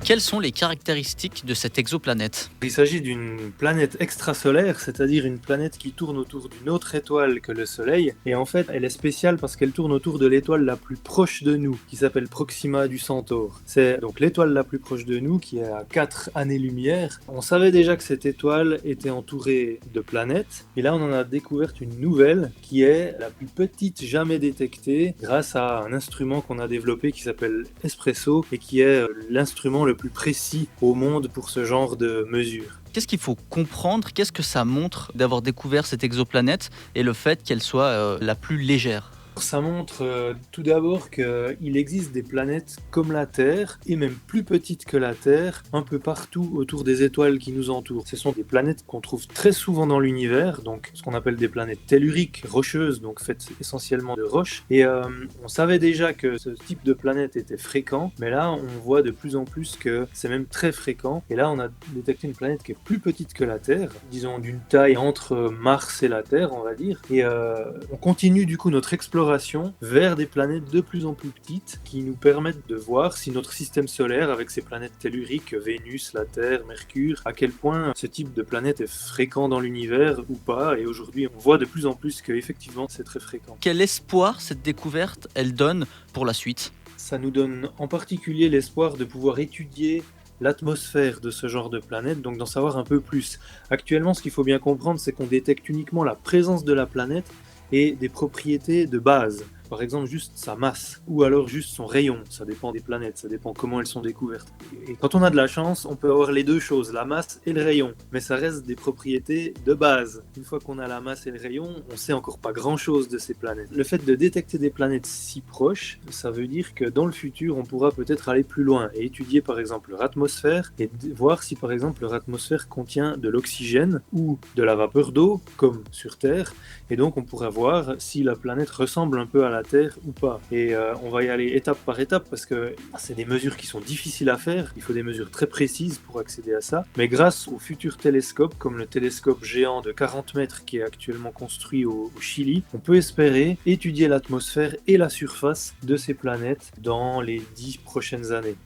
Quelles sont les caractéristiques de cette exoplanète? Il s'agit d'une planète extrasolaire, c'est-à-dire une planète qui tourne autour d'une autre étoile que le Soleil. Et en fait, elle est spéciale parce qu'elle tourne autour de l'étoile la plus proche de nous, qui s'appelle Proxima du Centaure. C'est donc l'étoile la plus proche de nous, qui est à 4 années-lumière. On savait déjà que cette étoile était entourée de planètes. Et là, on en a découvert une nouvelle, qui est la plus petite jamais détectée, grâce à un instrument qu'on a développé qui s'appelle Espresso, et qui est l'instrument le plus précis au monde pour ce genre de mesures. Qu'est-ce qu'il faut comprendre? Qu'est-ce que ça montre d'avoir découvert cette exoplanète et le fait qu'elle soit la plus légère? Ça montre tout d'abord qu'il existe des planètes comme la Terre, et même plus petites que la Terre, un peu partout autour des étoiles qui nous entourent. Ce sont des planètes qu'on trouve très souvent dans l'univers, donc ce qu'on appelle des planètes telluriques, rocheuses, donc faites essentiellement de roches. Et on savait déjà que ce type de planète était fréquent, mais là on voit de plus en plus que c'est même très fréquent. Et là on a détecté une planète qui est plus petite que la Terre, disons d'une taille entre Mars et la Terre, on va dire. Et on continue du coup notre exploration vers des planètes de plus en plus petites qui nous permettent de voir si notre système solaire, avec ses planètes telluriques, Vénus, la Terre, Mercure, à quel point ce type de planète est fréquent dans l'univers ou pas. Et aujourd'hui, on voit de plus en plus qu'effectivement, c'est très fréquent. Quel espoir cette découverte, elle donne pour la suite? Ça nous donne en particulier l'espoir de pouvoir étudier l'atmosphère de ce genre de planète, donc d'en savoir un peu plus. Actuellement, ce qu'il faut bien comprendre, c'est qu'on détecte uniquement la présence de la planète et des propriétés de base. Par exemple, juste sa masse, ou alors juste son rayon. Ça dépend des planètes, ça dépend comment elles sont découvertes. Et quand on a de la chance, on peut avoir les deux choses, la masse et le rayon. Mais ça reste des propriétés de base. Une fois qu'on a la masse et le rayon, on sait encore pas grand-chose de ces planètes. Le fait de détecter des planètes si proches, ça veut dire que dans le futur, on pourra peut-être aller plus loin et étudier par exemple leur atmosphère et voir si par exemple leur atmosphère contient de l'oxygène ou de la vapeur d'eau, comme sur Terre. Et donc on pourra voir si la planète ressemble un peu à la Terre ou pas. Et on va y aller étape par étape parce que c'est des mesures qui sont difficiles à faire. Il faut des mesures très précises pour accéder à ça. Mais grâce aux futurs télescopes, comme le télescope géant de 40 mètres qui est actuellement construit au Chili, on peut espérer étudier l'atmosphère et la surface de ces planètes dans les 10 prochaines années.